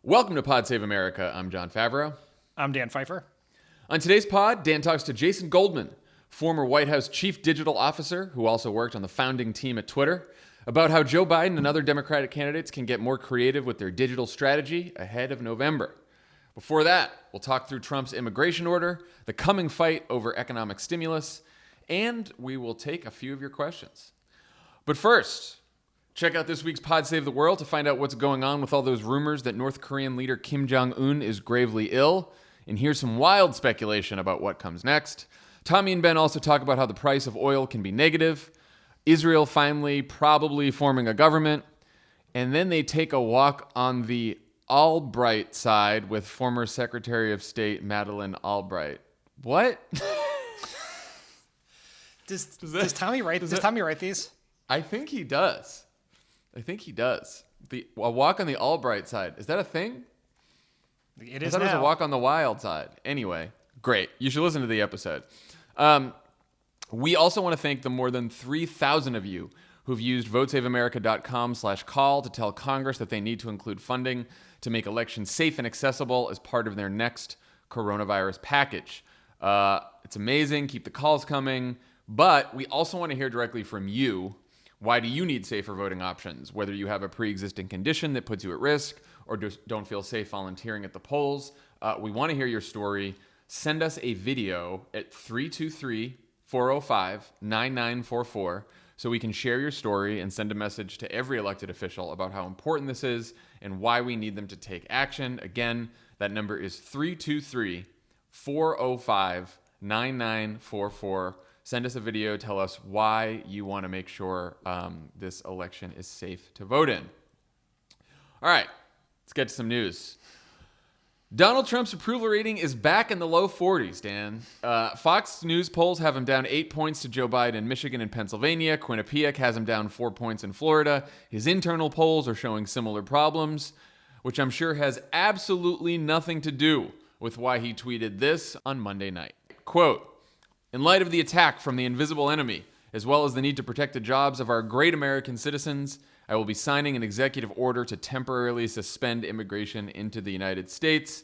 Welcome to Pod Save America. I'm John Favreau. I'm Dan Pfeiffer. On today's pod, Dan talks to Jason Goldman, former White House chief digital officer who also worked on the founding team at Twitter, about how Joe Biden and other Democratic candidates can get more creative with their digital strategy ahead of November. Before that, we'll talk through Trump's immigration order, the coming fight over economic stimulus, and we will take a few of your questions. But first, check out this week's Pod Save the World to find out what's going on with all those rumors that North Korean leader Kim Jong-un is gravely ill. And here's some wild speculation about what comes next. Tommy and Ben also talk about how the price of oil can be negative, Israel finally probably forming a government, and then they take a walk on the Albright side with former Secretary of State Madeleine Albright. What? Does Tommy write these? I think he does. A walk on the Albright side. Is that a thing? It is I thought now. it was a walk on the wild side. Anyway, great. You should listen to the episode. We also want to thank the more than 3,000 of you who've used votesaveamerica.com/call to tell Congress that they need to include funding to make elections safe and accessible as part of their next coronavirus package. It's amazing. Keep the calls coming. But we also want to hear directly from you. Why do you need safer voting options? Whether you have a pre-existing condition that puts you at risk or just don't feel safe volunteering at the polls, we want to hear your story. Send us a video at 323-405-9944 so we can share your story and send a message to every elected official about how important this is and why we need them to take action. Again, that number is 323-405-9944. Send us a video. Tell us why you want to make sure this election is safe to vote in. All right, let's get to some news. Donald Trump's approval rating is back in the low 40s, Dan. Fox News polls have him down 8 points to Joe Biden in Michigan and Pennsylvania. Quinnipiac has him down 4 points in Florida. His internal polls are showing similar problems, which I'm sure has absolutely nothing to do with why he tweeted this on Monday night. Quote, "In light of the attack from the invisible enemy, as well as the need to protect the jobs of our great American citizens, I will be signing an executive order to temporarily suspend immigration into the United States."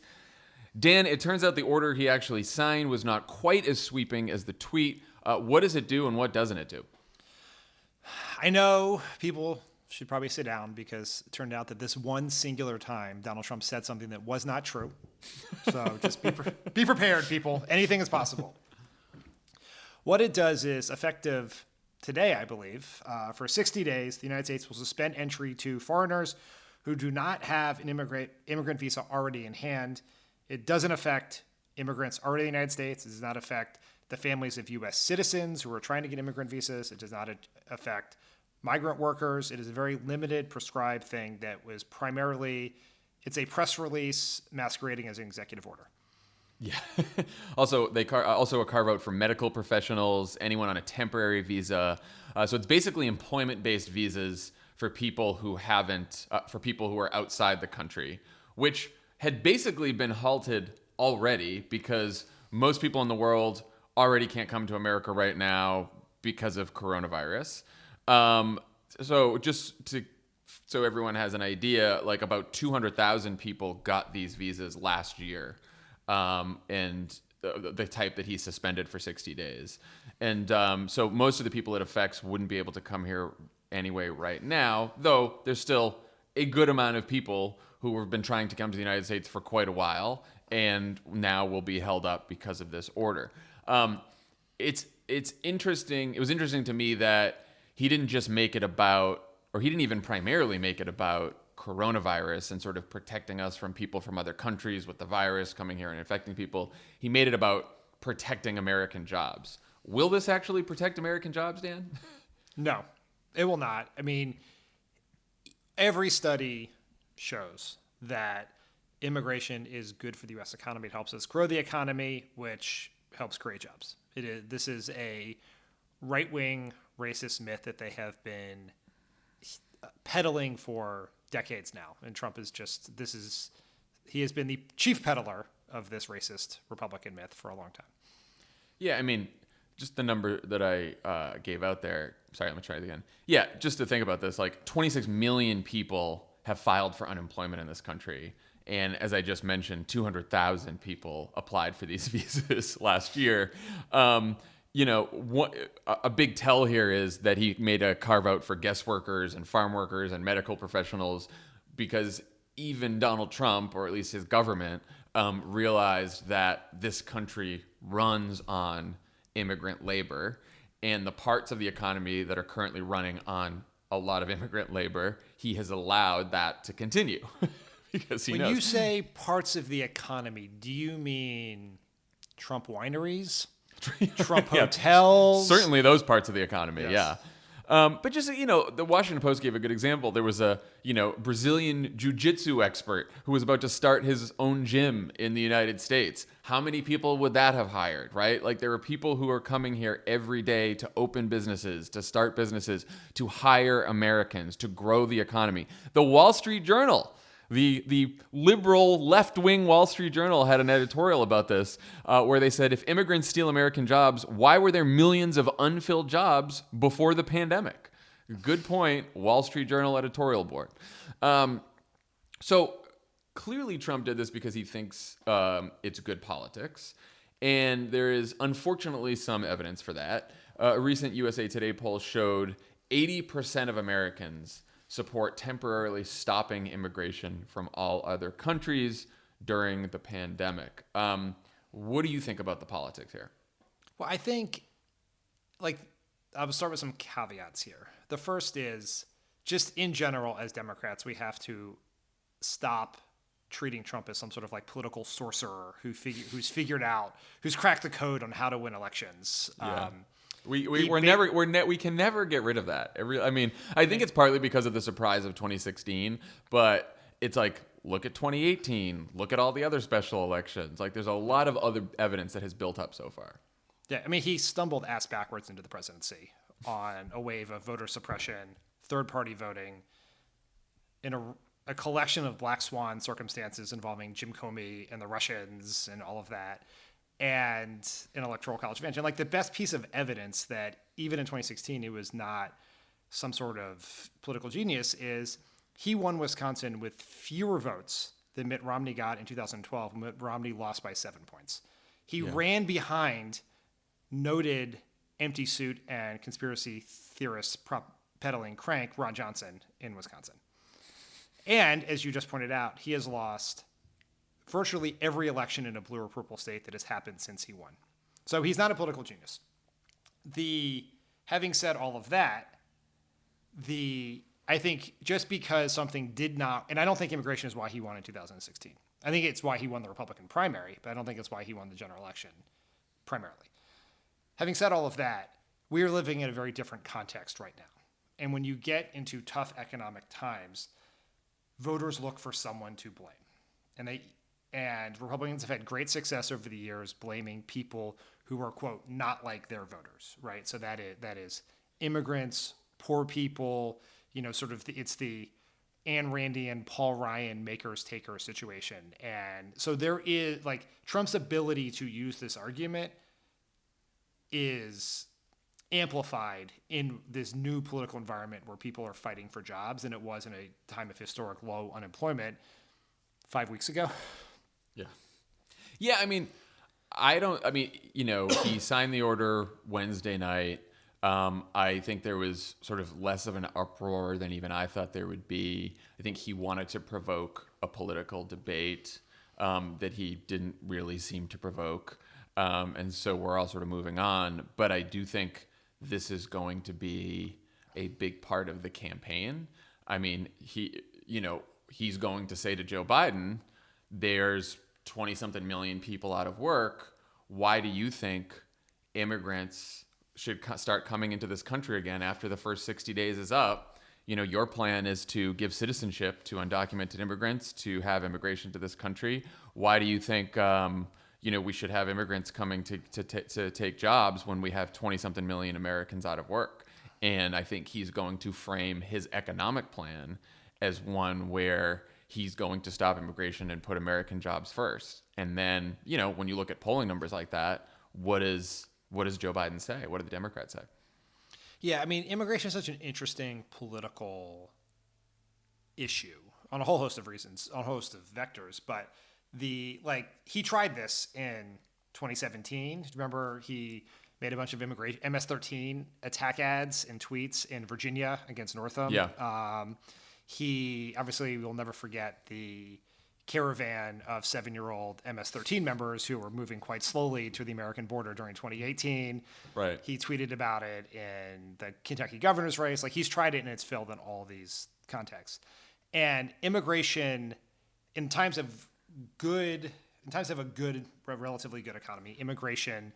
Dan, it turns out the order he actually signed was not quite as sweeping as the tweet. What does it do and what doesn't it do? I know people should probably sit down because it turned out that this one singular time Donald Trump said something that was not true. So just be prepared, people. Anything is possible. What it does is effective today, I believe, for 60 days, the United States will suspend entry to foreigners who do not have an immigrant visa already in hand. It doesn't affect immigrants already in the United States. It does not affect the families of U.S. citizens who are trying to get immigrant visas. It does not affect migrant workers. It is a very limited prescribed thing that was primarily, it's a press release masquerading as an executive order. Yeah. Also, also a carve out for medical professionals, anyone on a temporary visa. So it's basically employment-based visas for people who are outside the country, which had basically been halted already because most people in the world already can't come to America right now because of coronavirus. So everyone has an idea, like about 200,000 people got these visas last year. And the type that he suspended for 60 days. And so most of the people it affects wouldn't be able to come here anyway right now, though there's still a good amount of people who have been trying to come to the United States for quite a while and now will be held up because of this order. It's interesting. It was interesting to me that he didn't just make it about, or he didn't even primarily make it about coronavirus and sort of protecting us from people from other countries with the virus coming here and infecting people. He made it about protecting American jobs. Will this actually protect American jobs, Dan? No, it will not. I mean, every study shows that immigration is good for the U.S. economy. It helps us grow the economy, which helps create jobs. This is a right-wing racist myth that they have been peddling for decades now. And Trump is he has been the chief peddler of this racist Republican myth for a long time. Yeah, I mean, just the number that I gave out there. Sorry, let me try it again. Yeah, just to think about this, like 26 million people have filed for unemployment in this country. And as I just mentioned, 200,000 people applied for these visas last year. A big tell here is that he made a carve out for guest workers and farm workers and medical professionals, because even Donald Trump, or at least his government, realized that this country runs on immigrant labor, and the parts of the economy that are currently running on a lot of immigrant labor, he has allowed that to continue. Because he knows. When you say parts of the economy, do you mean Trump wineries? Trump hotels? Certainly those parts of the economy, Yes. yeah. But just, the Washington Post gave a good example. There was a, Brazilian jiu-jitsu expert who was about to start his own gym in the United States. How many people would that have hired, right? Like, there are people who are coming here every day to open businesses, to start businesses, to hire Americans, to grow the economy. The Wall Street Journal, the liberal left-wing Wall Street Journal, had an editorial about this where they said, if immigrants steal American jobs, why were there millions of unfilled jobs before the pandemic? Good point, Wall Street Journal editorial board. So clearly Trump did this because he thinks it's good politics. And there is unfortunately some evidence for that. A recent USA Today poll showed 80% of Americans support temporarily stopping immigration from all other countries during the pandemic. What do you think about the politics here? Well, I think, I'll start with some caveats here. The first is, just in general, as Democrats, we have to stop treating Trump as some sort of political sorcerer who's cracked the code on how to win elections. Yeah. We can never get rid of that. I think it's partly because of the surprise of 2016, but it's look at 2018, look at all the other special elections. There's a lot of other evidence that has built up so far. Yeah, he stumbled ass backwards into the presidency on a wave of voter suppression, third-party voting, in a collection of black swan circumstances involving Jim Comey and the Russians and all of that, and an electoral college advantage. And the best piece of evidence that even in 2016 he was not some sort of political genius is he won Wisconsin with fewer votes than Mitt Romney got in 2012. Mitt Romney lost by 7 points. He ran behind noted empty suit and conspiracy theorist peddling crank Ron Johnson in Wisconsin. And as you just pointed out, he has lost virtually every election in a blue or purple state that has happened since he won. So he's not a political genius. Having said all of that, I think just because something did not, and I don't think immigration is why he won in 2016. I think it's why he won the Republican primary, but I don't think it's why he won the general election primarily. Having said all of that, we are living in a very different context right now. And when you get into tough economic times, voters look for someone to blame. And Republicans have had great success over the years blaming people who are, quote, not like their voters, right? So that is immigrants, poor people, it's the Ayn Randian, Paul Ryan makers takers situation. And so there is Trump's ability to use this argument is amplified in this new political environment where people are fighting for jobs than it was in a time of historic low unemployment 5 weeks ago. Yeah. He signed the order Wednesday night. I think there was sort of less of an uproar than even I thought there would be. I think he wanted to provoke a political debate that he didn't really seem to provoke. And so we're all sort of moving on. But I do think this is going to be a big part of the campaign. He's going to say to Joe Biden, there's 20-something million people out of work. Why do you think immigrants should start coming into this country again after the first 60 days is up? Your plan is to give citizenship to undocumented immigrants, to have immigration to this country. Why do you think we should have immigrants coming to take jobs when we have 20-something million Americans out of work? And I think he's going to frame his economic plan as one where he's going to stop immigration and put American jobs first. And then, when you look at polling numbers like that, what does Joe Biden say? What do the Democrats say? Yeah, immigration is such an interesting political issue. on a whole host of reasons, on a host of vectors. But he tried this in 2017. Remember, he made a bunch of immigration MS-13 attack ads and tweets in Virginia against Northam. Yeah. He obviously will never forget the caravan of 7-year-old MS-13 members who were moving quite slowly to the American border during 2018. Right. He tweeted about it in the Kentucky governor's race. Like, he's tried it, and it's failed in all these contexts. And immigration, in times of a good, relatively good economy, immigration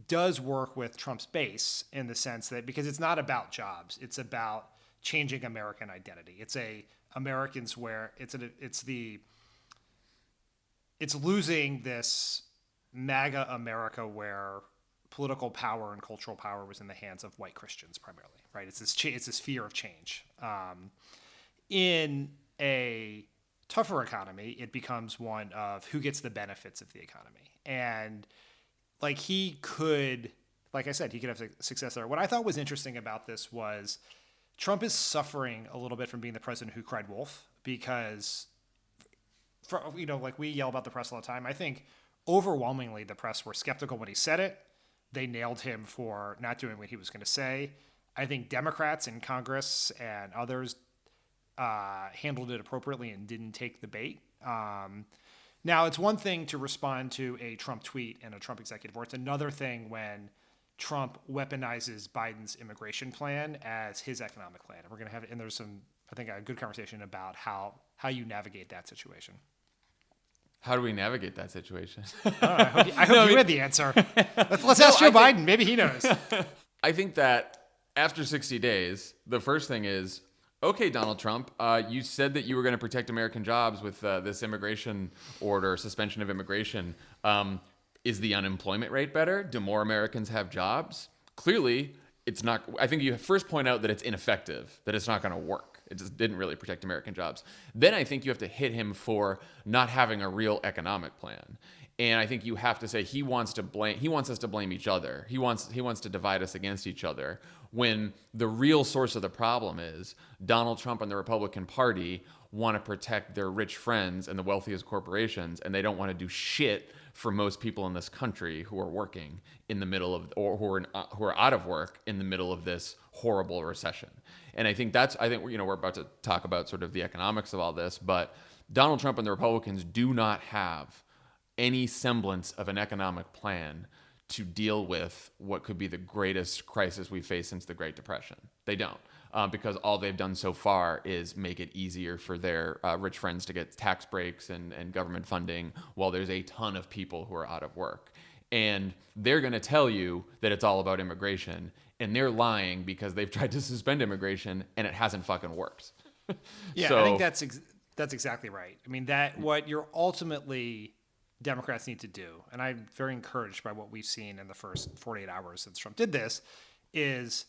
does work with Trump's base in the sense that, because it's not about jobs, it's about changing American identity. It's losing this MAGA America where political power and cultural power was in the hands of white Christians primarily, right? It's this fear of change. In a tougher economy, it becomes one of who gets the benefits of the economy. And like I said, he could have success there. What I thought was interesting about this was Trump is suffering a little bit from being the president who cried wolf, because we yell about the press all the time. I think overwhelmingly the press were skeptical when he said it. They nailed him for not doing what he was going to say. I think Democrats in Congress and others handled it appropriately and didn't take the bait. Now, it's one thing to respond to a Trump tweet and a Trump executive order. It's another thing when Trump weaponizes Biden's immigration plan as his economic plan. And we're going to have, and there's a good conversation about how you navigate that situation. How do we navigate that situation? I hope you had the answer. Let's ask Joe Biden. Maybe he knows. I think that after 60 days, the first thing is, okay, Donald Trump, you said that you were going to protect American jobs with this immigration order, suspension of immigration. Is the unemployment rate better? Do more Americans have jobs? Clearly, it's not. I think you first point out that it's ineffective, that it's not going to work. It just didn't really protect American jobs. Then I think you have to hit him for not having a real economic plan. And I think you have to say he wants us to blame each other. He wants to divide us against each other, when the real source of the problem is Donald Trump and the Republican Party want to protect their rich friends and the wealthiest corporations, and they don't want to do shit for most people in this country who are working in the middle of, or who are out of work in the middle of this horrible recession. And I think we're about to talk about sort of the economics of all this, but Donald Trump and the Republicans do not have any semblance of an economic plan to deal with what could be the greatest crisis we face since the Great Depression. They don't, because all they've done so far is make it easier for their rich friends to get tax breaks and government funding, while there's a ton of people who are out of work. And they're going to tell you that it's all about immigration, and they're lying, because they've tried to suspend immigration and it hasn't fucking worked. Yeah, so, I think that's exactly right. I mean, what you're ultimately Democrats need to do, and I'm very encouraged by what we've seen in the first 48 hours since Trump did this, is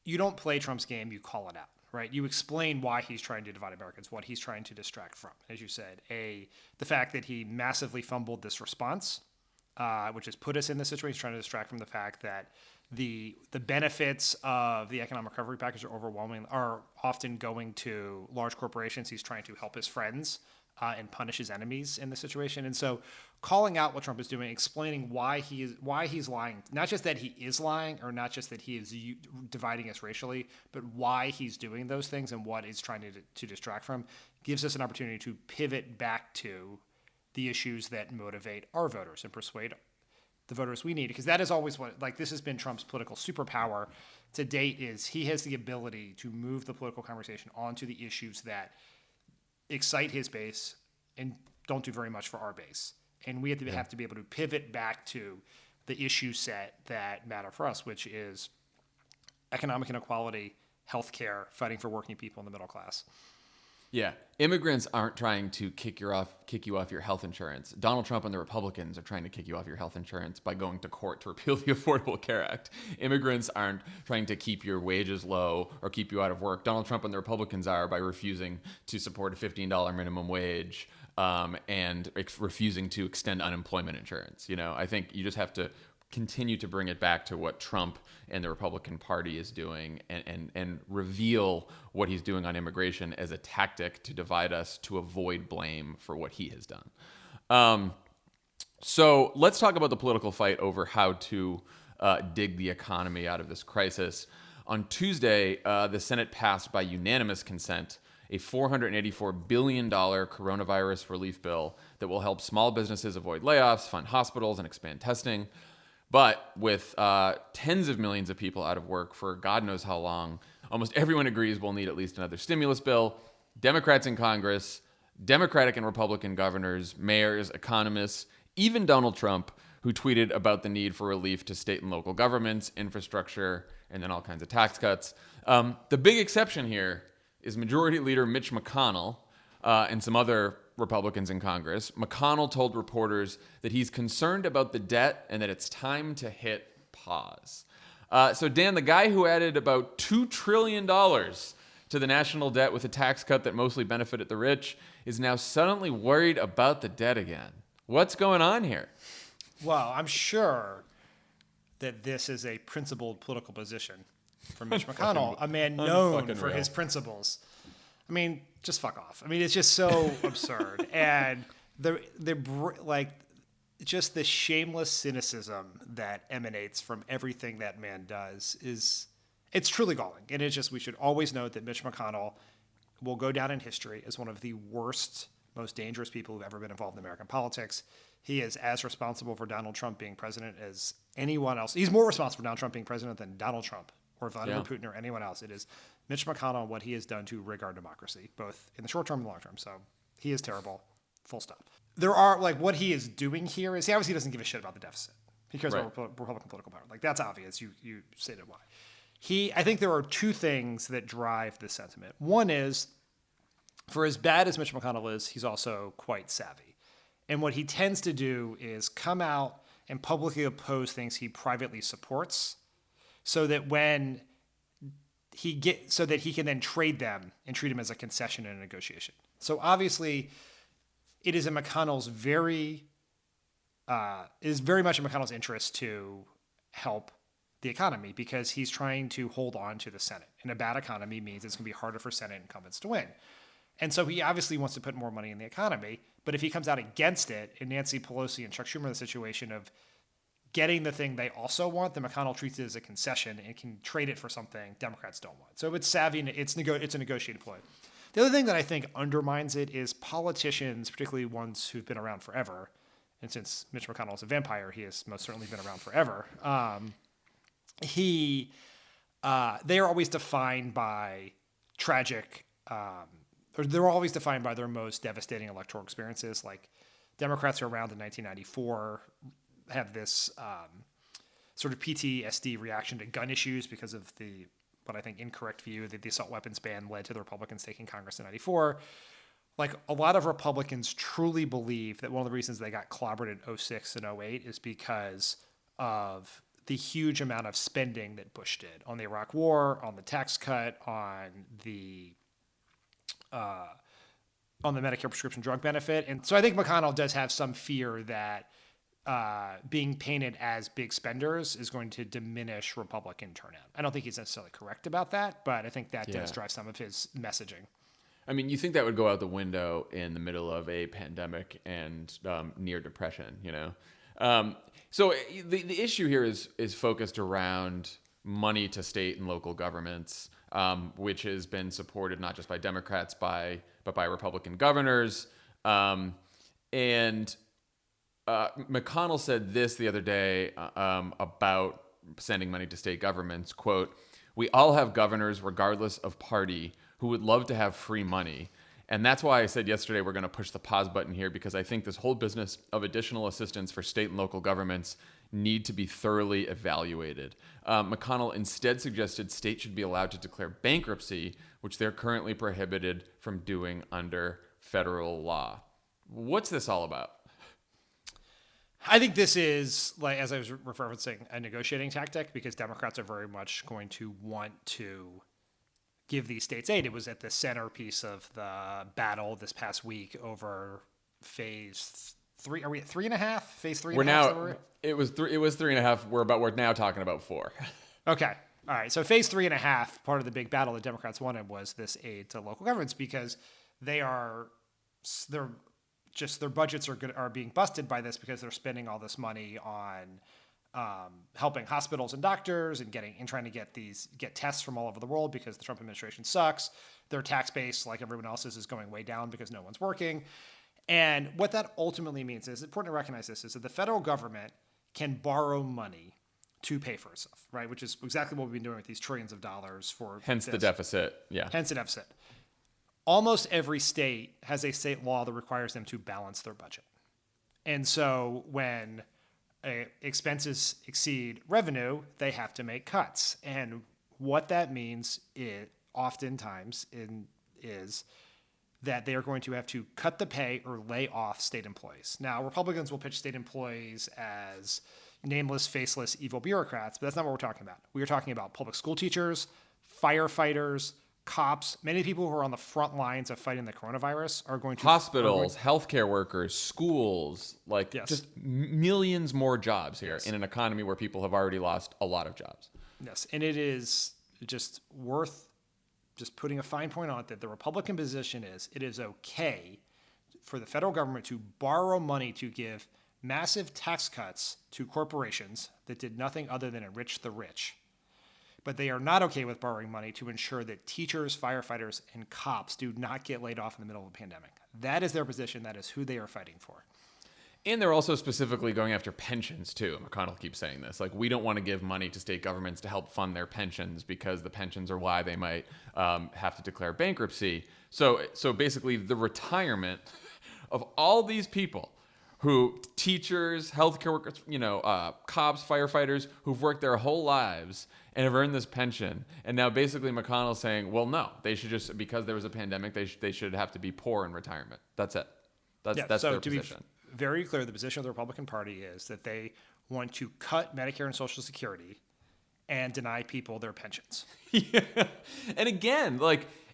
you don't play Trump's game, you call it out, right? You explain why he's trying to divide Americans, what he's trying to distract from. As you said, the fact that he massively fumbled this response, which has put us in this situation, trying to distract from the fact that the benefits of the economic recovery package are often going to large corporations. He's trying to help his friends and punish his enemies in the situation. And so calling out what Trump is doing, explaining why he's lying, not just that he is lying, or not just that he is dividing us racially, but why he's doing those things and what he's trying to distract from, gives us an opportunity to pivot back to the issues that motivate our voters and persuade the voters we need. Because that is always this has been Trump's political superpower to date, is he has the ability to move the political conversation onto the issues that excite his base and don't do very much for our base. And we have to be able to pivot back to the issue set that matter for us, which is economic inequality, healthcare, fighting for working people in the middle class. Yeah, immigrants aren't trying to kick you off your health insurance. Donald Trump and the Republicans are trying to kick you off your health insurance by going to court to repeal the Affordable Care Act. Immigrants aren't trying to keep your wages low or keep you out of work. Donald Trump and the Republicans are by refusing to support a $15 minimum wage and refusing to extend unemployment insurance. I think you just have to continue to bring it back to what Trump and the Republican Party is doing and reveal what he's doing on immigration as a tactic to divide us to avoid blame for what he has done. So let's talk about the political fight over how to dig the economy out of this crisis. On Tuesday, the Senate passed by unanimous consent a $484 billion coronavirus relief bill that will help small businesses avoid layoffs, fund hospitals, and expand testing. But with tens of millions of people out of work for God knows how long, almost everyone agrees we'll need at least another stimulus bill. Democrats in Congress, Democratic and Republican governors, mayors, economists, even Donald Trump, who tweeted about the need for relief to state and local governments, infrastructure, and then all kinds of tax cuts. The big exception here is Majority Leader Mitch McConnell and some other Republicans in Congress. McConnell told reporters that he's concerned about the debt and that it's time to hit pause. So Dan, the guy who added about $2 trillion to the national debt with a tax cut that mostly benefited the rich, is now suddenly worried about the debt again. What's going on here? Well, I'm sure that this is a principled political position from Mitch McConnell, a man known for his principles. I mean, just fuck off. I mean, it's just so absurd. And just the shameless cynicism that emanates from everything that man does it's truly galling. And it's just, we should always note that Mitch McConnell will go down in history as one of the worst, most dangerous people who've ever been involved in American politics. He is as responsible for Donald Trump being president as anyone else. He's more responsible for Donald Trump being president than Donald Trump or Vladimir Putin or anyone else. It is Mitch McConnell and what he has done to rig our democracy, both in the short term and the long term. So he is terrible, full stop. There are, what he is doing here is he obviously doesn't give a shit about the deficit. He cares about Republican political power. That's obvious. You stated why. I think there are two things that drive this sentiment. One is, for as bad as Mitch McConnell is, he's also quite savvy. And what he tends to do is come out and publicly oppose things he privately supports so that he can then trade them and treat them as a concession in a negotiation. So obviously it is in McConnell's very much in McConnell's interest to help the economy because he's trying to hold on to the Senate. And a bad economy means it's going to be harder for Senate incumbents to win. And so he obviously wants to put more money in the economy, but if he comes out against it, and Nancy Pelosi and Chuck Schumer in the situation of getting the thing they also want, then McConnell treats it as a concession and can trade it for something Democrats don't want. So it's savvy, and it's a negotiated ploy. The other thing that I think undermines it is politicians, particularly ones who've been around forever, and since Mitch McConnell is a vampire, he has most certainly been around forever. They are always defined by tragic, or they're always defined by their most devastating electoral experiences. Like Democrats who were around in 1994 have this sort of PTSD reaction to gun issues because of what I think incorrect view that the assault weapons ban led to the Republicans taking Congress in 94. Like a lot of Republicans truly believe that one of the reasons they got clobbered in 06 and 08 is because of the huge amount of spending that Bush did on the Iraq War, on the tax cut, on the Medicare prescription drug benefit. And so I think McConnell does have some fear that being painted as big spenders is going to diminish Republican turnout. I don't think he's necessarily correct about that, but I think that does drive some of his messaging. I mean, you think that would go out the window in the middle of a pandemic and near depression, you know? So the issue here is focused around money to state and local governments, which has been supported not just by Democrats, but by Republican governors. And McConnell said this the other day about sending money to state governments, quote, "We all have governors, regardless of party, who would love to have free money. And that's why I said yesterday we're going to push the pause button here, because I think this whole business of additional assistance for state and local governments need to be thoroughly evaluated." McConnell instead suggested states should be allowed to declare bankruptcy, which they're currently prohibited from doing under federal law. What's this all about? I think this is, like, as I was referencing, a negotiating tactic, because Democrats are very much going to want to give these states aid. It was at the centerpiece of the battle this past week over phase 3. Are we at 3.5? Phase 3. We're now. It was 3.5. We're now talking about 4. Okay. All right. So phase 3.5, part of the big battle the Democrats wanted was this aid to local governments because their budgets are being busted by this because they're spending all this money on helping hospitals and doctors and trying to get tests from all over the world because the Trump administration sucks. Their tax base, like everyone else's, is going way down because no one's working. And what that ultimately means is, it's important to recognize this, is that the federal government can borrow money to pay for itself, right? Which is exactly what we've been doing with these trillions of dollars for. Hence the deficit. Yeah. Hence the deficit. Almost every state has a state law that requires them to balance their budget. And so when expenses exceed revenue, they have to make cuts. And what that means oftentimes is that they are going to have to cut the pay or lay off state employees. Now, Republicans will pitch state employees as nameless, faceless, evil bureaucrats, but that's not what we're talking about. We are talking about public school teachers, firefighters, cops, many people who are on the front lines of fighting the coronavirus are going to... Hospitals, healthcare workers, schools, just millions more jobs here in an economy where people have already lost a lot of jobs. Yes, and it is just worth just putting a fine point on it that the Republican position is it is okay for the federal government to borrow money to give massive tax cuts to corporations that did nothing other than enrich the rich. But they are not okay with borrowing money to ensure that teachers, firefighters, and cops do not get laid off in the middle of a pandemic. That is their position. That is who they are fighting for. And they're also specifically going after pensions, too. McConnell keeps saying this. We don't want to give money to state governments to help fund their pensions because the pensions are why they might have to declare bankruptcy. So basically, the retirement of all these people teachers, healthcare workers, cops, firefighters, who've worked their whole lives and have earned this pension. And now basically McConnell's saying, well, no, they should just, because there was a pandemic, they should have to be poor in retirement. That's it. That's their position. Very clear, the position of the Republican Party is that they want to cut Medicare and Social Security and deny people their pensions. Yeah. And again,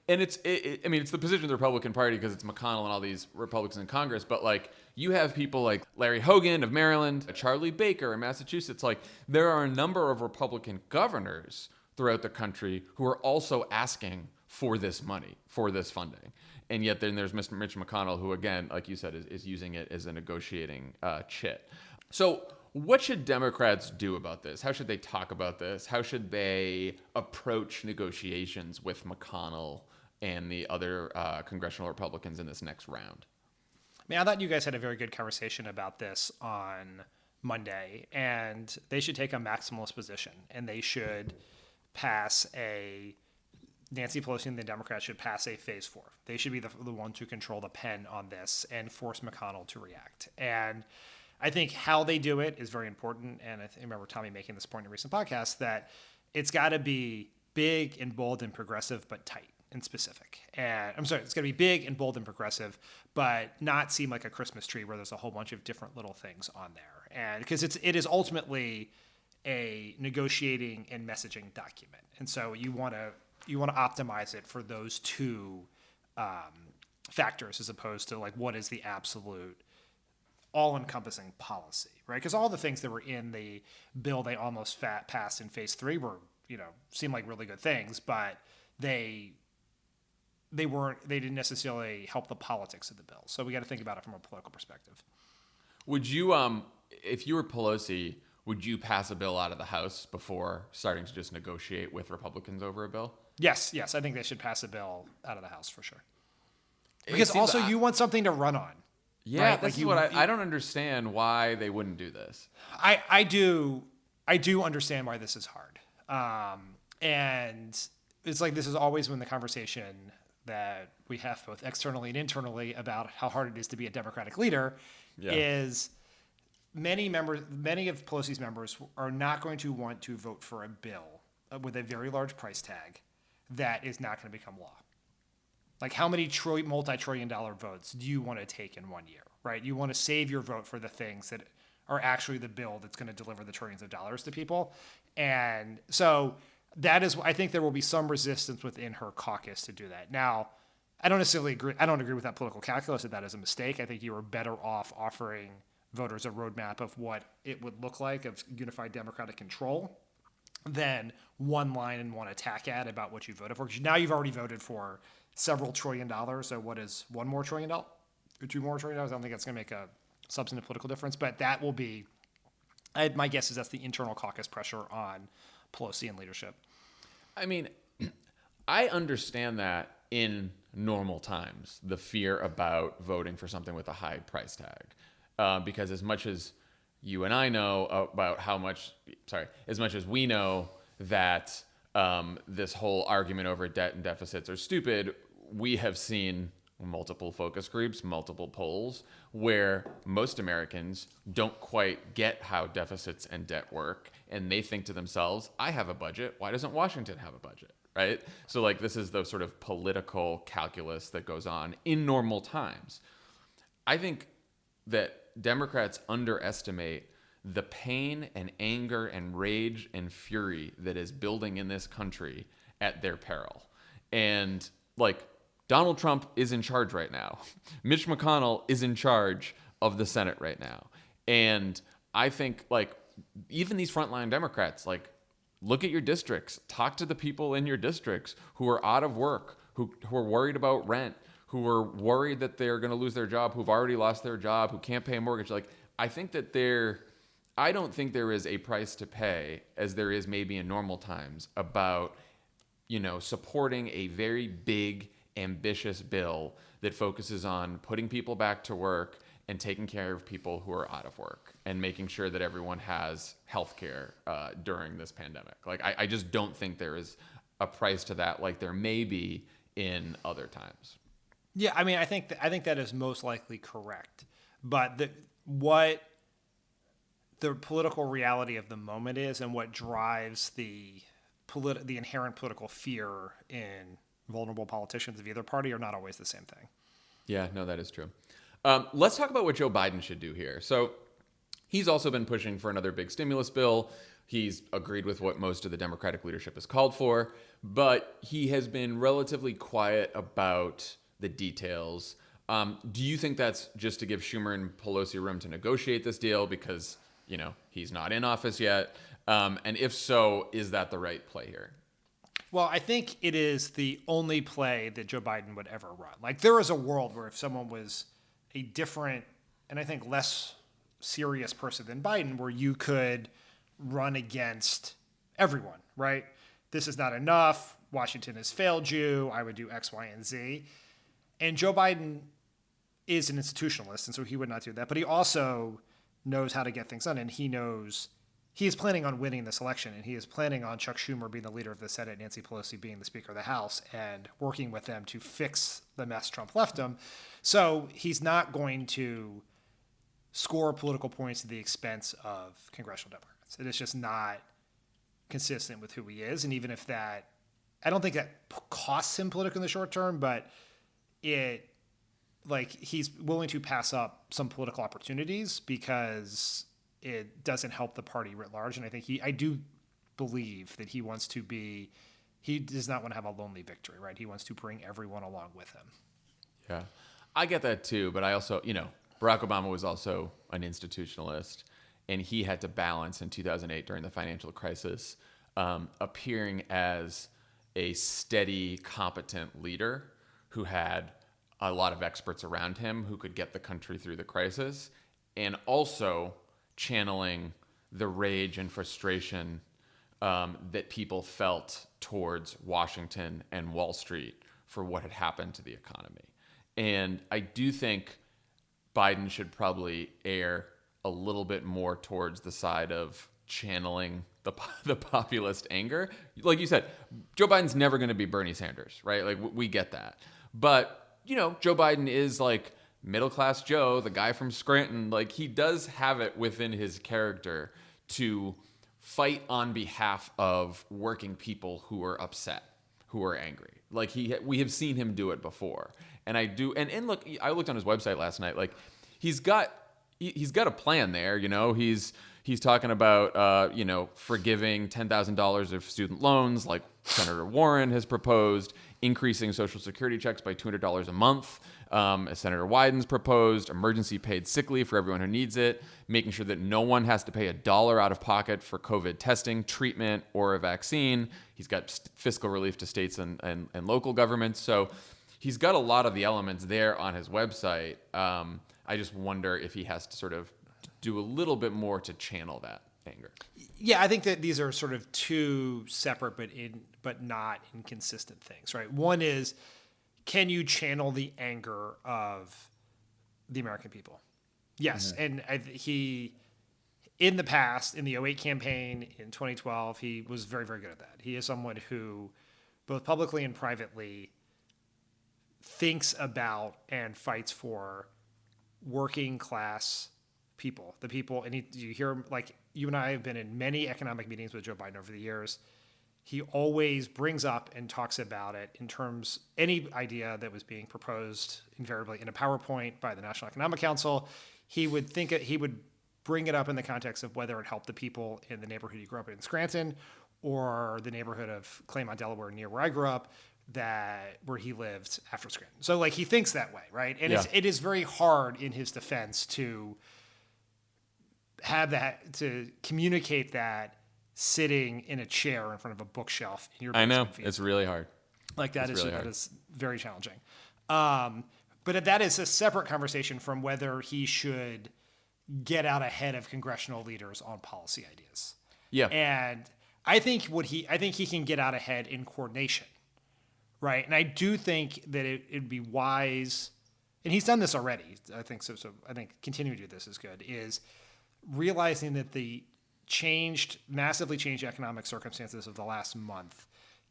it's the position of the Republican Party because it's McConnell and all these Republicans in Congress, but you have people like Larry Hogan of Maryland, Charlie Baker in Massachusetts. There are a number of Republican governors throughout the country who are also asking for this money, for this funding. And yet then there's Mr. Mitch McConnell, who, again, like you said, is using it as a negotiating chit. So what should Democrats do about this? How should they talk about this? How should they approach negotiations with McConnell and the other congressional Republicans in this next round? I thought you guys had a very good conversation about this on Monday, and they should take a maximalist position, and they should pass Nancy Pelosi and the Democrats should pass a phase 4. They should be the ones who control the pen on this and force McConnell to react. And I think how they do it is very important. And I remember Tommy making this point in a recent podcast that it's got to be big and bold and progressive, but tight and specific. And it's got to be big and bold and progressive, but not seem like a Christmas tree where there's a whole bunch of different little things on there. And because it is ultimately a negotiating and messaging document. And so you want to optimize it for those two factors as opposed to what is the absolute all-encompassing policy, right? Because all the things that were in the bill they almost passed in phase 3 were, seemed like really good things, but they didn't necessarily help the politics of the bill. So we got to think about it from a political perspective. Would you, if you were Pelosi, would you pass a bill out of the House before starting to just negotiate with Republicans over a bill? Yes. I think they should pass a bill out of the House for sure. Because also you want something to run on. Yeah, right? This is what I don't understand why they wouldn't do this. I do understand why this is hard. And it's this is always when the conversation that we have both externally and internally about how hard it is to be a Democratic leader is many of Pelosi's members are not going to want to vote for a bill with a very large price tag that is not going to become law. How many multi-trillion-dollar votes do you want to take in 1 year, right? You want to save your vote for the things that are actually the bill that's going to deliver the trillions of dollars to people. And so that is, I think there will be some resistance within her caucus to do that. Now, I don't necessarily agree. I don't agree with that political calculus that is a mistake. I think you were better off offering voters a roadmap of what it would look like of unified democratic control than one line and one attack ad about what you voted for. Because now you've already voted for several $1 trillion. So what is $1 more trillion or $2 more trillion? I don't think that's going to make a substantive political difference, but that will be, my guess is that's the internal caucus pressure on Pelosi and leadership. I mean, I understand that in normal times, the fear about voting for something with a high price tag. Because as much as you and I know about as much as we know that this whole argument over debt and deficits are stupid, we have seen multiple focus groups, multiple polls, where most Americans don't quite get how deficits and debt work. And they think to themselves, I have a budget. Why doesn't Washington have a budget? Right? So like this is the sort of political calculus that goes on in normal times. I think that Democrats underestimate the pain and anger and rage and fury that is building in this country at their peril. And like Donald Trump is in charge right now. Mitch McConnell is in charge of the Senate right now. And I think like even these frontline Democrats, like look at your districts, talk to the people in your districts who are out of work, who are worried about rent, who are worried that they're going to lose their job, who've already lost their job, who can't pay a mortgage. Like, I think that I don't think there is a price to pay as there is maybe in normal times about, supporting a very big, ambitious bill that focuses on putting people back to work and taking care of people who are out of work and making sure that everyone has health care during this pandemic. Like, I just don't think there is a price to that like there may be in other times. Yeah, I mean, I think that is most likely correct. But what the political reality of the moment is and what drives the inherent political fear in vulnerable politicians of either party are not always the same thing. Yeah, no, that is true. Let's talk about what Joe Biden should do here. So he's also been pushing for another big stimulus bill. He's agreed with what most of the Democratic leadership has called for, but he has been relatively quiet about the details. Do you think that's just to give Schumer and Pelosi room to negotiate this deal because, he's not in office yet? And if so, is that the right play here? Well, I think it is the only play that Joe Biden would ever run. Like, there is a world where if someone was a different and I think less serious person than Biden, where you could run against everyone, right? This is not enough. Washington has failed you. I would do X, Y, and Z. And Joe Biden is an institutionalist, and so he would not do that. But he also knows how to get things done, and he knows he is planning on winning this election, and he is planning on Chuck Schumer being the leader of the Senate, Nancy Pelosi being the Speaker of the House, and working with them to fix the mess Trump left him. So he's not going to score political points at the expense of congressional Democrats. It is just not consistent with who he is. And even if that, I don't think that costs him politically in the short term, but he's willing to pass up some political opportunities because it doesn't help the party writ large. And I think I do believe that he does not want to have a lonely victory, right? He wants to bring everyone along with him. Yeah, I get that too. But I also, Barack Obama was also an institutionalist, and he had to balance in 2008 during the financial crisis, appearing as a steady, competent leader who had a lot of experts around him who could get the country through the crisis, and also channeling the rage and frustration that people felt towards Washington and Wall Street for what had happened to the economy. And I do think Biden should probably err a little bit more towards the side of channeling the populist anger. Like you said, Joe Biden's never going to be Bernie Sanders, right? Like, we get that. But, Joe Biden is like middle-class Joe, the guy from Scranton. Like, he does have it within his character to fight on behalf of working people who are upset, who are angry. Like, we have seen him do it before. And I do, and look, I looked on his website last night. Like, he's got, he's got a plan there. He's talking about forgiving $10,000 of student loans, like Senator Warren has proposed, increasing Social Security checks by $200 a month, as Senator Wyden's proposed, emergency paid sick leave for everyone who needs it, making sure that no one has to pay $1 out of pocket for COVID testing, treatment, or a vaccine. He's got fiscal relief to states and local governments. So he's got a lot of the elements there on his website. I just wonder if he has to sort of do a little bit more to channel that anger. Yeah, I think that these are sort of two separate but not inconsistent things, right? One is, can you channel the anger of the American people? Yes, and he, in the past, in the 2008 campaign, in 2012, he was very, very good at that. He is someone who, both publicly and privately, thinks about and fights for working class people, the people, and you hear him, like, you and I have been in many economic meetings with Joe Biden over the years. He always brings up and talks about it in terms, any idea that was being proposed invariably in a PowerPoint by the National Economic Council, he would bring it up in the context of whether it helped the people in the neighborhood he grew up in Scranton, or the neighborhood of Claymont, Delaware, near where I grew up, where he lived after Scranton. So, like, he thinks that way, right? And it is very hard in his defense to have that, to communicate that sitting in a chair in front of a bookshelf in your basement. I know, it's really hard. Like, that is very challenging. But that is a separate conversation from whether he should get out ahead of congressional leaders on policy ideas. Yeah. And I think he can get out ahead in coordination, right? And I do think that it'd be wise, and he's done this already, I think so I think continuing to do this is good, is realizing that the massively changed economic circumstances of the last month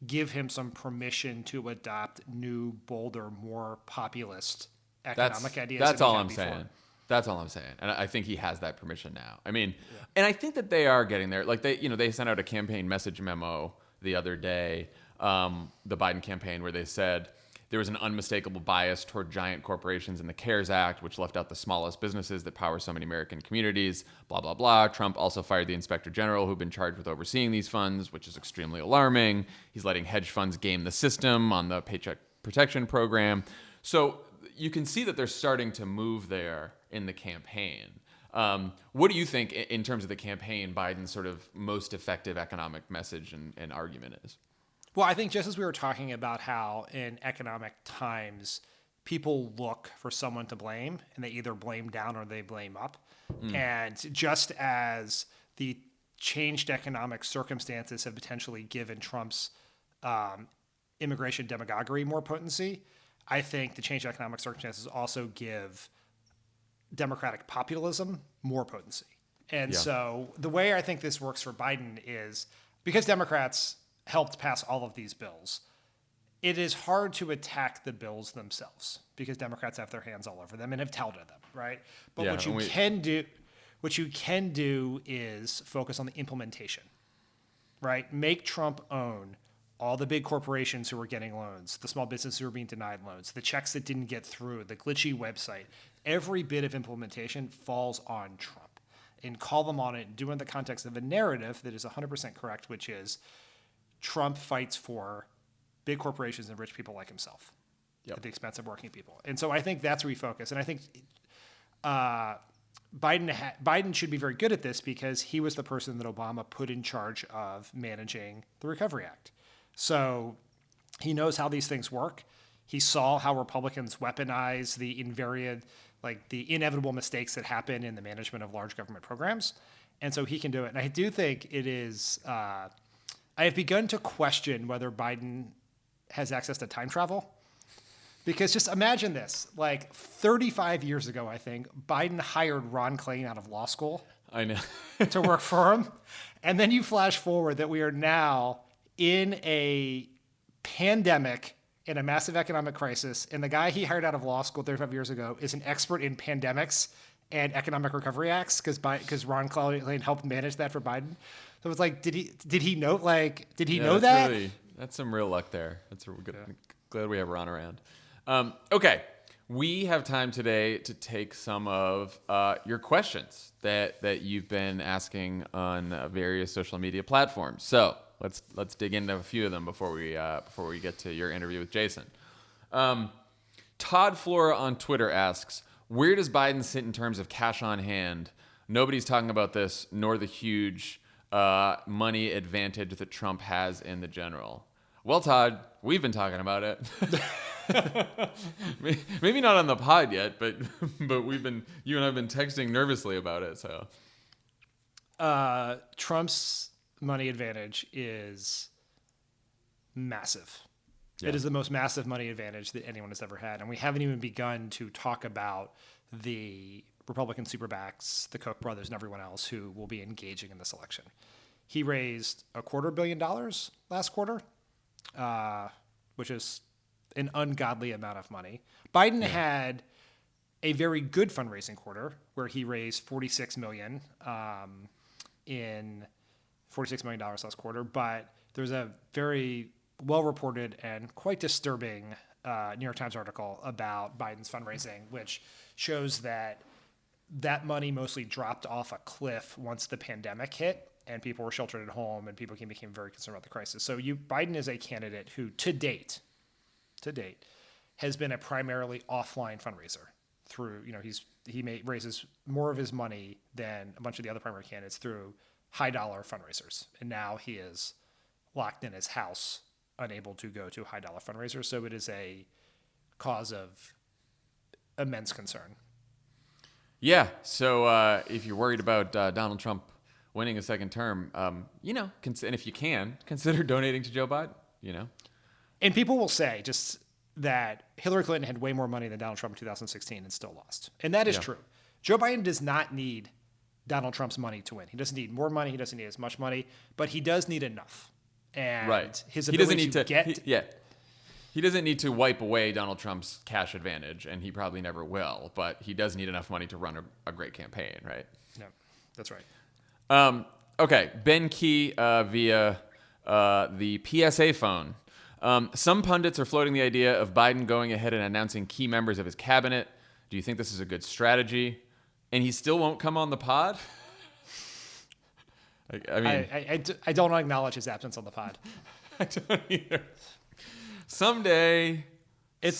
give him some permission to adopt new, bolder, more populist economic ideas. That's all I'm saying. That's all I'm saying. And I think he has that permission now. I mean, and I think that they are getting there. Like, they sent out a campaign message memo the other day, the Biden campaign, where they said there was an unmistakable bias toward giant corporations in the CARES Act, which left out the smallest businesses that power so many American communities, blah, blah, blah. Trump also fired the inspector general who'd been charged with overseeing these funds, which is extremely alarming. He's letting hedge funds game the system on the Paycheck Protection Program. So you can see that they're starting to move there in the campaign. What do you think, in terms of the campaign, Biden's sort of most effective economic message and argument is? Well, I think just as we were talking about how in economic times people look for someone to blame, and they either blame down or they blame up. And just as the changed economic circumstances have potentially given Trump's immigration demagoguery more potency, I think the changed economic circumstances also give Democratic populism more potency. And so the way I think this works for Biden is, because Democrats helped pass all of these bills, it is hard to attack the bills themselves because Democrats have their hands all over them and have touted them, right? But what you can do is focus on the implementation, right? Make Trump own all the big corporations who are getting loans, the small businesses who are being denied loans, the checks that didn't get through, the glitchy website. Every bit of implementation falls on Trump, and call them on it and do it in the context of a narrative that is 100% correct, which is Trump fights for big corporations and rich people like himself at the expense of working people. And so I think that's where we focus. And I think Biden should be very good at this because he was the person that Obama put in charge of managing the Recovery Act. So he knows how these things work. He saw how Republicans weaponize the inevitable mistakes that happen in the management of large government programs. And so he can do it. And I do think it is, I have begun to question whether Biden has access to time travel. Because just imagine this, like 35 years ago, I think, Biden hired Ron Klain out of law school. I know. To work for him. And then you flash forward that we are now in a pandemic, in a massive economic crisis, and the guy he hired out of law school 35 years ago is an expert in pandemics and economic recovery acts because Ron Klain helped manage that for Biden. So it's like, did he know that? That's some real luck there. Glad we have Ron around. Okay, We have time today to take some of your questions that you've been asking on various social media platforms. So let's dig into a few of them before we get to your interview with Jason. Todd Flora on Twitter asks, where does Biden sit in terms of cash on hand? Nobody's talking about this, nor the huge money advantage that Trump has in the general. Well, Todd, we've been talking about it. Maybe not on the pod yet, but you and I have been texting nervously about it. So, Trump's money advantage is massive. Yeah. It is the most massive money advantage that anyone has ever had, and we haven't even begun to talk about the Republican super PACs, the Koch brothers, and everyone else who will be engaging in this election. He raised $250 million last quarter, which is an ungodly amount of money. Biden had a very good fundraising quarter where he raised $46 million last quarter, but there's a very well-reported and quite disturbing New York Times article about Biden's fundraising, which shows that money mostly dropped off a cliff once the pandemic hit and people were sheltered at home and people became very concerned about the crisis. So Biden is a candidate who, to date, has been a primarily offline fundraiser. Through, he raises more of his money than a bunch of the other primary candidates through high dollar fundraisers, and now he is locked in his house, unable to go to high dollar fundraisers. So it is a cause of immense concern. Yeah. So if you're worried about Donald Trump winning a second term, and if you can, consider donating to Joe Biden. And people will say just that Hillary Clinton had way more money than Donald Trump in 2016 and still lost. And that is true. Joe Biden does not need Donald Trump's money to win. He doesn't need more money. He doesn't need as much money, but he does need enough. And his ability he doesn't need to wipe away Donald Trump's cash advantage, and he probably never will, but he does need enough money to run a great campaign, right? Yeah, that's right. Okay, Ben Key via the PSA phone. Some pundits are floating the idea of Biden going ahead and announcing key members of his cabinet. Do you think this is a good strategy? And he still won't come on the pod? I mean, I don't acknowledge his absence on the pod. I don't either. Someday. It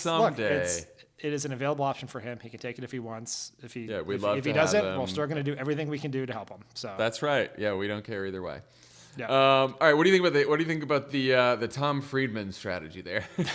is an available option for him. He can take it if he wants. If he doesn't, we're still going to do everything we can do to help him. So that's right. Yeah, we don't care either way. Yeah. All right. What do you think about the Tom Friedman strategy there? We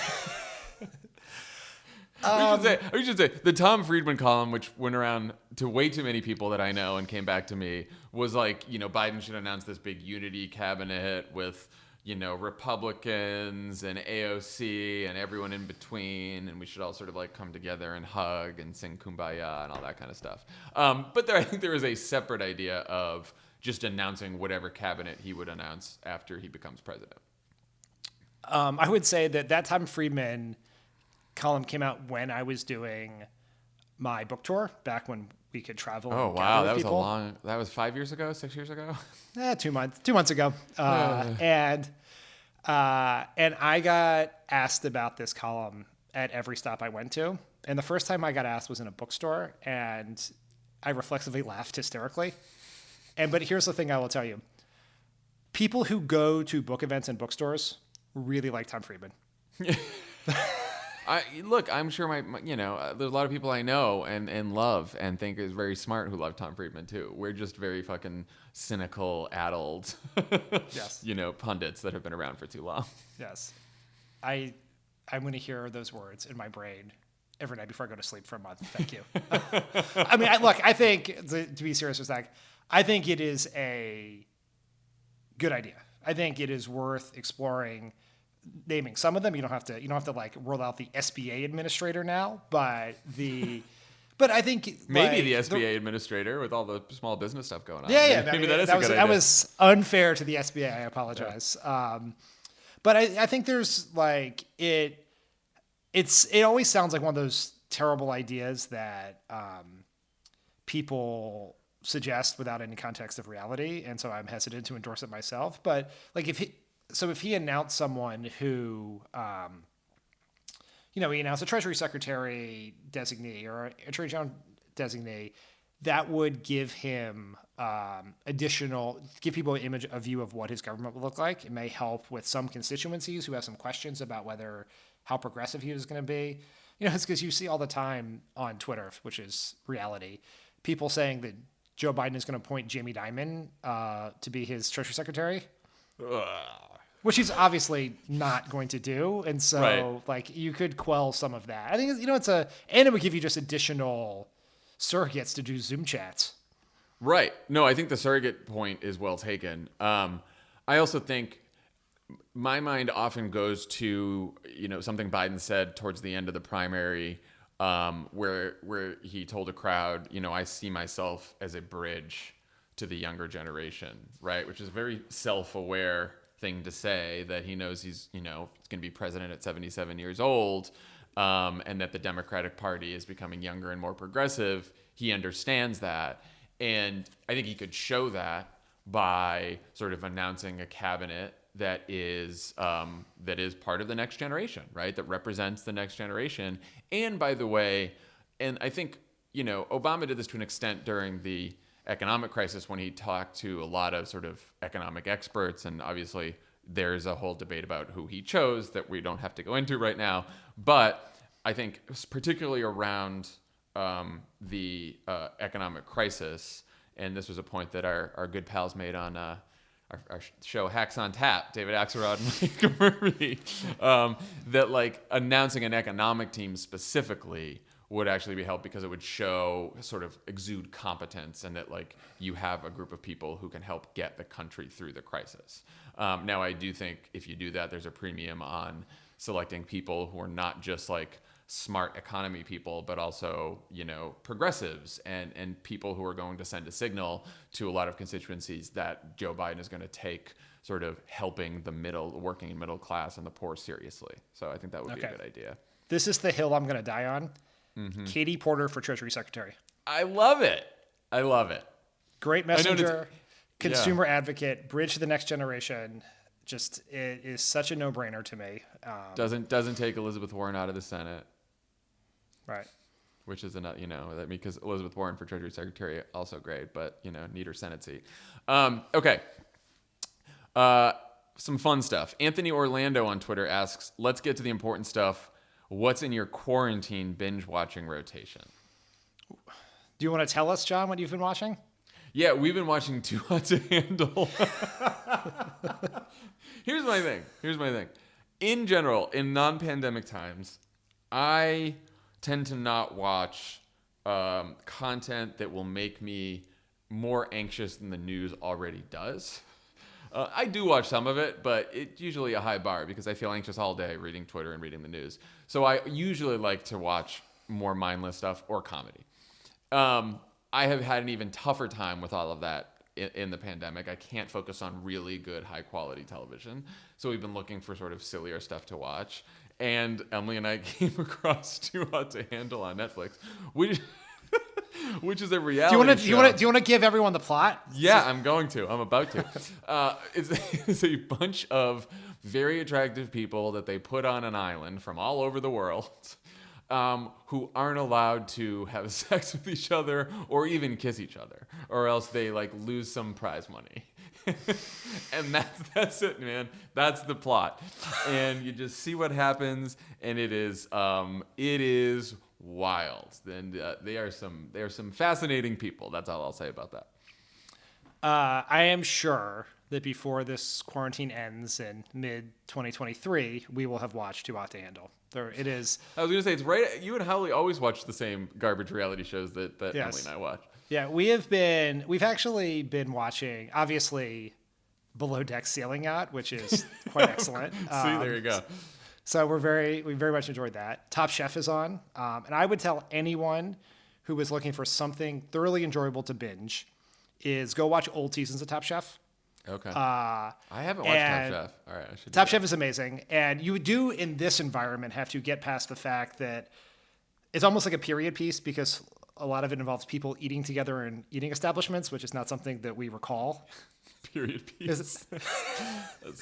should say the Tom Friedman column, which went around to way too many people that I know and came back to me, was like, Biden should announce this big unity cabinet with, Republicans and AOC and everyone in between, and we should all sort of like come together and hug and sing Kumbaya and all that kind of stuff. But I think there is a separate idea of just announcing whatever cabinet he would announce after he becomes president. I would say that Tom Friedman column came out when I was doing my book tour, back when we could travel. Oh, wow. That was 5 years ago, 6 years ago? 2 months ago. And I got asked about this column at every stop I went to. And the first time I got asked was in a bookstore, and I reflexively laughed hysterically. But here's the thing I will tell you. People who go to book events and bookstores really like Tom Friedman. I'm sure there's a lot of people I know and love and think is very smart who love Tom Friedman too. We're just very fucking cynical, addled, yes, pundits that have been around for too long. Yes, I'm going to hear those words in my brain every night before I go to sleep for a month. Thank you. I mean, I think to be serious for a sec, I think it is a good idea. I think it is worth exploring. Naming some of them, you don't have to like roll out the SBA administrator now, but I think maybe the SBA administrator with all the small business stuff going on. Yeah, maybe that is a good idea. That was unfair to the SBA. I apologize. Yeah. But I think there's like it always sounds like one of those terrible ideas that people suggest without any context of reality, and so I'm hesitant to endorse it myself. But like if he announced someone who he announced a Treasury Secretary designee or Attorney General designee, that would give him give people a view of what his government will look like. It may help with some constituencies who have some questions about how progressive he was going to be. It's because you see all the time on Twitter, which is reality, people saying that Joe Biden is going to appoint Jamie Dimon to be his Treasury Secretary, which he's obviously not going to do. And so, you could quell some of that. I think, and it would give you just additional surrogates to do Zoom chats. Right. No, I think the surrogate point is well taken. I also think my mind often goes to, something Biden said towards the end of the primary, where he told a crowd, I see myself as a bridge to the younger generation, right? Which is a very self-aware thing to say, that he knows he's going to be president at 77 years old, and that the Democratic Party is becoming younger and more progressive. He understands that. And I think he could show that by sort of announcing a cabinet that is part of the next generation, right? That represents the next generation. And by the way, and I think, Obama did this to an extent during the economic crisis when he talked to a lot of sort of economic experts. And obviously there's a whole debate about who he chose that we don't have to go into right now. But I think particularly around the economic crisis, and this was a point that our good pals made on our show Hacks on Tap, David Axelrod and Mike Murray, that announcing an economic team specifically would actually be helpful because it would exude competence, and that you have a group of people who can help get the country through the crisis. Now, I do think if you do that, there's a premium on selecting people who are not just smart economy people, but also, progressives and people who are going to send a signal to a lot of constituencies that Joe Biden is going to take sort of helping the working and middle class and the poor seriously. So I think that would be a good idea. This is the hill I'm going to die on. Mm-hmm. Katie Porter for Treasury Secretary. I love it. Great messenger, consumer advocate, bridge to the next generation. Just, it is such a no-brainer to me. Doesn't take Elizabeth Warren out of the Senate. Right. Which is another, because Elizabeth Warren for Treasury Secretary, also great, but, need her Senate seat. Okay. Some fun stuff. Anthony Orlando on Twitter asks, let's get to the important stuff. What's in your quarantine binge watching rotation? Do you want to tell us, John, what you've been watching? Yeah, we've been watching Too Hot to Handle. Here's my thing. In general, in non-pandemic times, I tend to not watch content that will make me more anxious than the news already does. I do watch some of it, but it's usually a high bar because I feel anxious all day reading Twitter and reading the news. So I usually like to watch more mindless stuff or comedy. I have had an even tougher time with all of that in the pandemic. I can't focus on really good, high-quality television. So we've been looking for sort of sillier stuff to watch. And Emily and I came across Too Hot to Handle on Netflix, which is a reality show. Do you want to give everyone the plot? Yeah, I'm about to. It's a bunch of very attractive people that they put on an island from all over the world, who aren't allowed to have sex with each other or even kiss each other, or else they lose some prize money. And that's it, man. That's the plot, and you just see what happens, and it is wild. And they are some fascinating people. That's all I'll say about that. I am sure that before this quarantine ends in mid-2023, we will have watched Too Hot to Handle. There it is. I was going to say, it's right. You and Holly always watch the same garbage reality shows that yes. Emily and I watch. Yeah, we've actually been watching, obviously, Below Deck Sailing Yacht, which is quite excellent. See, there you go. So we very much enjoyed that. Top Chef is on. And I would tell anyone who is looking for something thoroughly enjoyable to binge is go watch old seasons of Top Chef. Okay. I haven't watched Top Chef. All right, I should. Top Chef is amazing, and you do in this environment have to get past the fact that it's almost like a period piece because a lot of it involves people eating together in eating establishments, which is not something that we recall Period piece.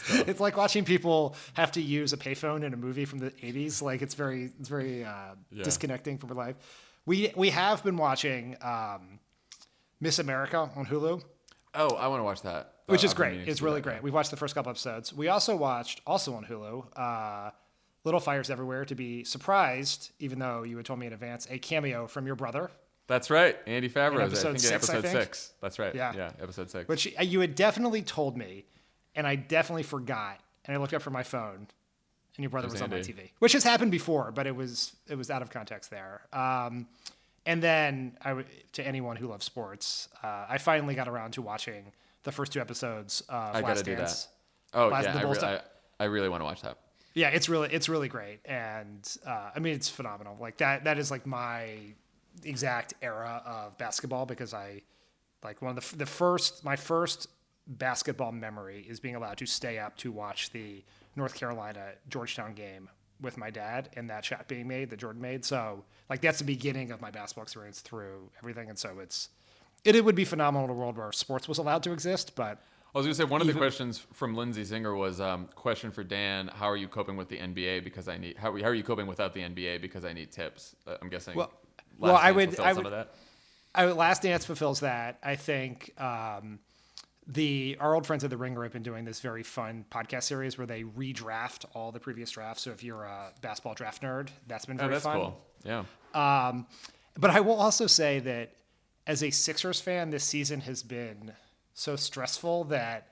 It's like watching people have to use a payphone in a movie from the 80s. Like it's very disconnecting from real life. We have been watching Miss America on Hulu. Oh, I want to watch that. Which is great. It's really great. We've watched the first couple episodes. We also watched, also on Hulu, Little Fires Everywhere, to be surprised, even though you had told me in advance, a cameo from your brother. That's right. Andy Favreau. Episode 6. That's right. Yeah, episode 6. Which you had definitely told me, and I definitely forgot. And I looked up from my phone, and your brother was on my TV. Which has happened before, but it was out of context there. And then, to anyone who loves sports, I finally got around to watching the first 2 episodes of Last Dance. Oh, yeah. I really want to watch that. Yeah, it's really great. And, I mean, it's phenomenal. Like, that is, like, my exact era of basketball, because I, like, one of my first basketball memory is being allowed to stay up to watch the North Carolina Georgetown game with my dad, and that shot being made that Jordan made. So, like, that's the beginning of my basketball experience through everything. And so it would be phenomenal in a world where sports was allowed to exist. But I was going to say, one of the questions from Lindsay Zinger was, question for Dan: how are you coping with the NBA? Because how are you coping without the NBA? Because I need tips. I'm guessing. Last Dance fulfills that. I think our old friends at The Ringer have been doing this very fun podcast series where they redraft all the previous drafts. So if you're a basketball draft nerd, that's been very fun. Cool. Yeah. But I will also say that as a Sixers fan, this season has been so stressful that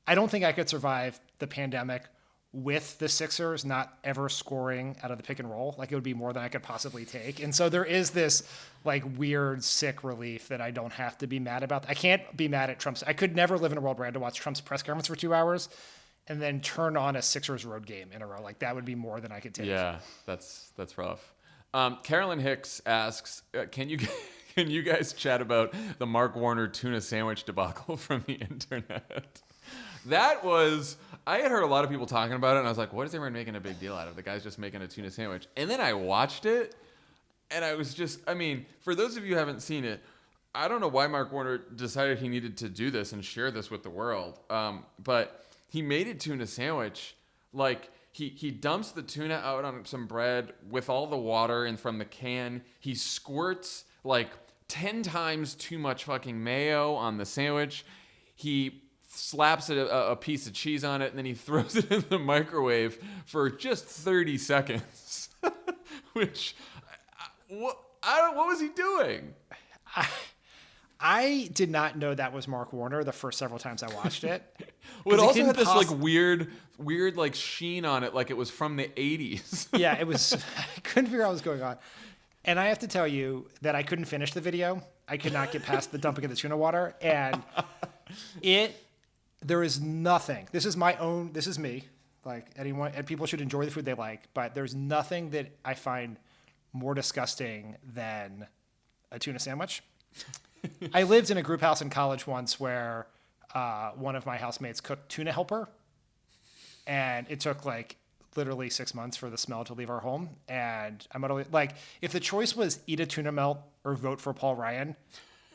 I don't think I could survive the pandemic with the Sixers not ever scoring out of the pick and roll. Like, it would be more than I could possibly take. And so there is this like weird sick relief that I don't have to be mad about. I can't be mad at Trump's. I could never live in a world where I had to watch Trump's press conference for 2 hours and then turn on a Sixers road game in a row. Like, that would be more than I could take. Yeah, that's rough. Carolyn Hicks asks, can you guys chat about the Mark Warner tuna sandwich debacle from the internet? That was, I had heard a lot of people talking about it, and I was like, what is everyone making a big deal out of? The guy's just making a tuna sandwich. And then I watched it, and I was just, I mean, for those of you who haven't seen it, I don't know why Mark Warner decided he needed to do this and share this with the world. But he made a tuna sandwich. Like, he dumps the tuna out on some bread with all the water and from the can. He squirts like 10 times too much fucking mayo on the sandwich. He slaps a piece of cheese on it, and then he throws it in the microwave for just 30 seconds. Which, what was he doing? I did not know that was Mark Warner the first several times I watched it. Well, it also had this like weird like sheen on it, like it was from the 80s. Yeah, it was. I couldn't figure out what was going on. And I have to tell you that I couldn't finish the video. I could not get past the dumping of the tuna water. And there is nothing. This is me. Like, anyone, and people should enjoy the food they like, but there's nothing that I find more disgusting than a tuna sandwich. I lived in a group house in college once where one of my housemates cooked tuna helper, and it took like literally 6 months for the smell to leave our home. And I'm utterly, like, if the choice was eat a tuna melt or vote for Paul Ryan,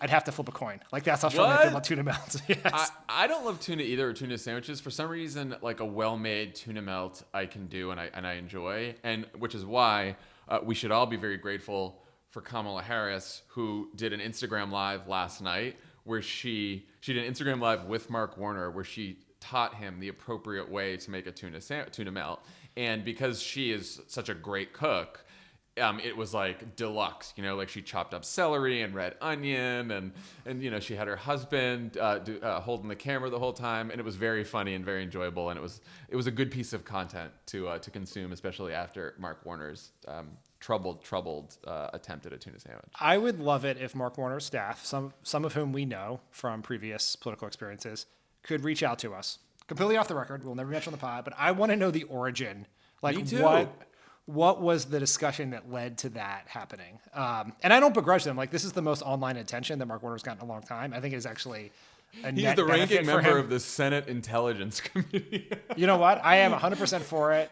I'd have to flip a coin. Like, that's how strong I feel about tuna melts. Yes. I don't love tuna either, or tuna sandwiches. For some reason, like a well-made tuna melt I can do and I enjoy, and which is why we should all be very grateful for Kamala Harris, who did an Instagram Live last night where she did an Instagram Live with Mark Warner where she taught him the appropriate way to make a tuna melt. And because she is such a great cook, it was like deluxe, like she chopped up celery and red onion, and she had her husband holding the camera the whole time, and it was very funny and very enjoyable, and it was a good piece of content to consume, especially after Mark Warner's troubled attempt at a tuna sandwich. I would love it if Mark Warner's staff, some of whom we know from previous political experiences, could reach out to us. Completely off the record. We'll never mention the pod, but I want to know the origin. Like, me too. What was the discussion that led to that happening? And I don't begrudge them. Like, this is the most online attention that Mark Warner's gotten in a long time. I think it's actually he's the ranking member of the Senate Intelligence Committee. You know what? I am 100% for it.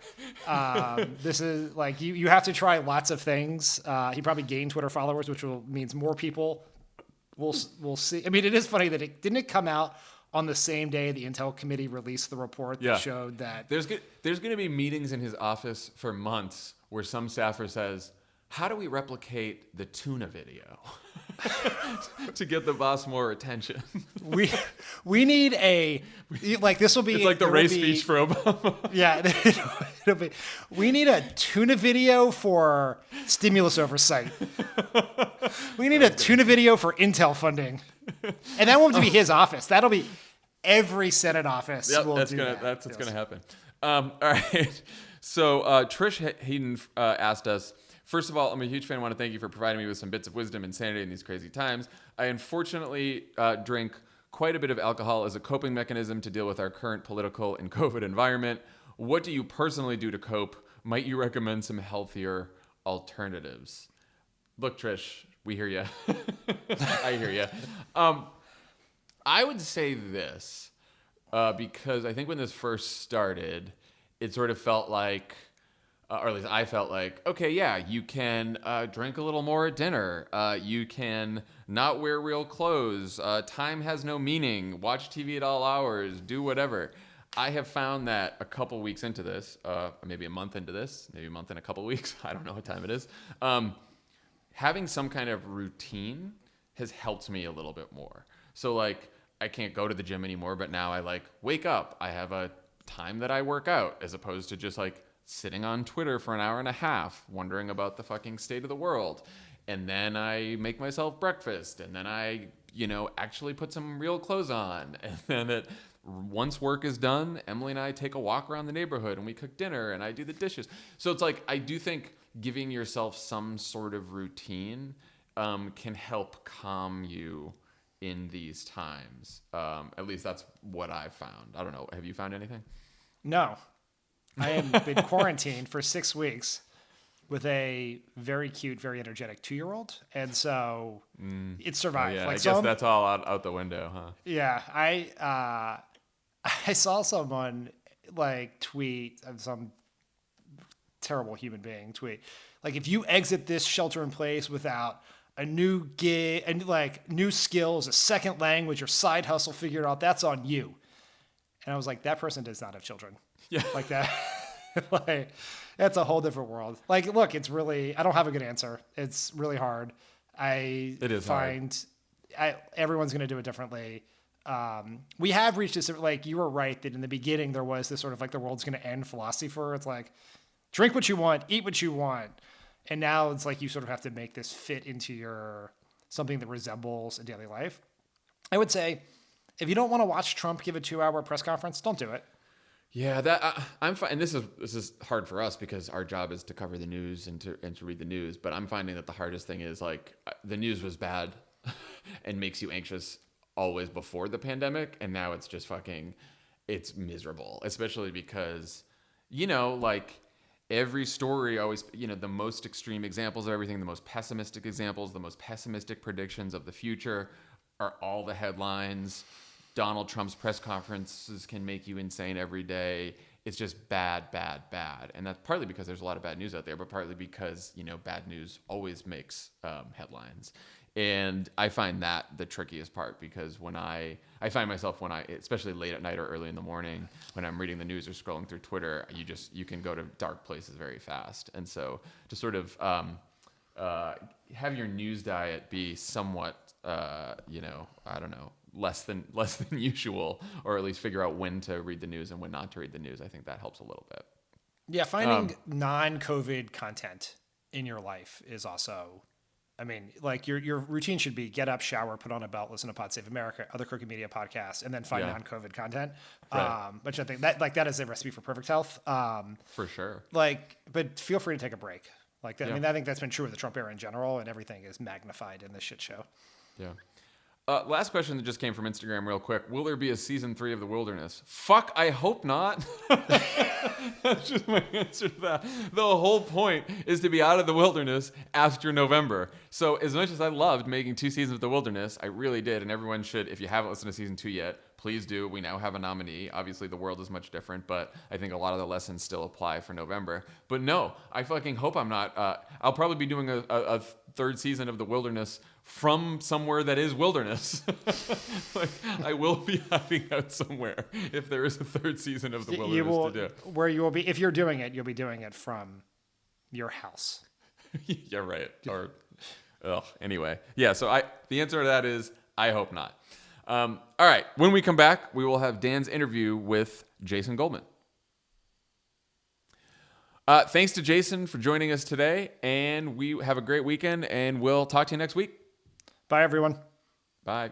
This is like, you have to try lots of things. He probably gained Twitter followers, which means more people will see. I mean, it is funny that didn't it come out on the same day the Intel committee released the report that showed that there's going to be meetings in his office for months where some staffer says, how do we replicate the Tuna video to get the boss more attention? we need a, like, this will be, it's like the race speech for Obama. Yeah, it'll be, we need a Tuna video for stimulus oversight. We need a Tuna video for Intel funding. And that won't be his office. That'll be every Senate office. Yep, will that's do gonna, that. that's what's going to happen. All right. So Trish Hayden asked us, first of all, I'm a huge fan. I want to thank you for providing me with some bits of wisdom and sanity in these crazy times. I unfortunately drink quite a bit of alcohol as a coping mechanism to deal with our current political and COVID environment. What do you personally do to cope? Might you recommend some healthier alternatives? Look, Trish, we hear you. I hear you. I would say this, because I think when this first started, it sort of felt like, or at least I felt like, okay, yeah, you can drink a little more at dinner. You can not wear real clothes. Time has no meaning. Watch TV at all hours. Do whatever. I have found that a couple weeks into this, maybe a month into this, maybe a month and a couple weeks, I don't know what time it is, having some kind of routine has helped me a little bit more. So, like, I can't go to the gym anymore, but now I, like, wake up. I have a time that I work out as opposed to just, like, sitting on Twitter for an hour and a half wondering about the fucking state of the world. And then I make myself breakfast, and then I, actually put some real clothes on. And then once work is done, Emily and I take a walk around the neighborhood and we cook dinner and I do the dishes. So it's like, I do think giving yourself some sort of routine can help calm you in these times. At least that's what I've found. I don't know. Have you found anything? No. I have been quarantined for 6 weeks with a very cute, very energetic 2-year-old. And so it survived. Yeah, like, I guess that's all out the window, huh? Yeah. I saw someone tweet, some terrible human being tweet, like, if you exit this shelter in place without a new gig and new skills, a second language or side hustle figured out, that's on you. And I was like, that person does not have children. Yeah. Like that. That's a whole different world. Like, look, it's really, I don't have a good answer. It's really hard. It is hard. Everyone's going to do it differently. We have reached this, like, you were right that in the beginning there was this sort of like the world's going to end philosophy for, it's like, drink what you want, eat what you want. And now it's like you sort of have to make this fit into something that resembles a daily life. I would say, if you don't want to watch Trump give a 2-hour press conference, don't do it. Yeah, I'm fine. And this is hard for us because our job is to cover the news and to read the news. But I'm finding that the hardest thing is, like, the news was bad and makes you anxious always before the pandemic, and now it's just it's miserable. Especially because, like, every story always, the most extreme examples of everything, the most pessimistic examples, the most pessimistic predictions of the future are all the headlines. Donald Trump's press conferences can make you insane every day. It's just bad, bad, bad. And that's partly because there's a lot of bad news out there, but partly because, bad news always makes headlines. And I find that the trickiest part, because when I find myself especially late at night or early in the morning, when I'm reading the news or scrolling through Twitter, you can go to dark places very fast. And so to sort of have your news diet be somewhat, I don't know, less than usual, or at least figure out when to read the news and when not to read the news. I think that helps a little bit. Yeah, finding non-COVID content in your life is also, I mean, like, your routine should be get up, shower, put on a belt, listen to Pod Save America, other Crooked Media podcasts, and then find non-COVID content. Right. Which I think that is a recipe for perfect health. For sure. But feel free to take a break. Like that. Yeah. I mean, I think that's been true of the Trump era in general, and everything is magnified in this shit show. Yeah. Last question that just came from Instagram real quick. Will there be a season 3 of The Wilderness? Fuck, I hope not. That's just my answer to that. The whole point is to be out of the wilderness after November. So as much as I loved making 2 seasons of The Wilderness, I really did. And everyone should, if you haven't listened to season 2 yet, please do. We now have a nominee. Obviously, the world is much different, but I think a lot of the lessons still apply for November. But no, I fucking hope I'm not. I'll probably be doing a 3rd season of The Wilderness from somewhere that is wilderness. Like, I will be hiding out somewhere if there is a third season of the wilderness to do. Where you will be, if you're doing it, you'll be doing it from your house. Yeah, right. Or, anyway. Yeah, so the answer to that is I hope not. All right. When we come back, we will have Dan's interview with Jason Goldman. Thanks to Jason for joining us today, and we have a great weekend, and we'll talk to you next week. Bye, everyone. Bye.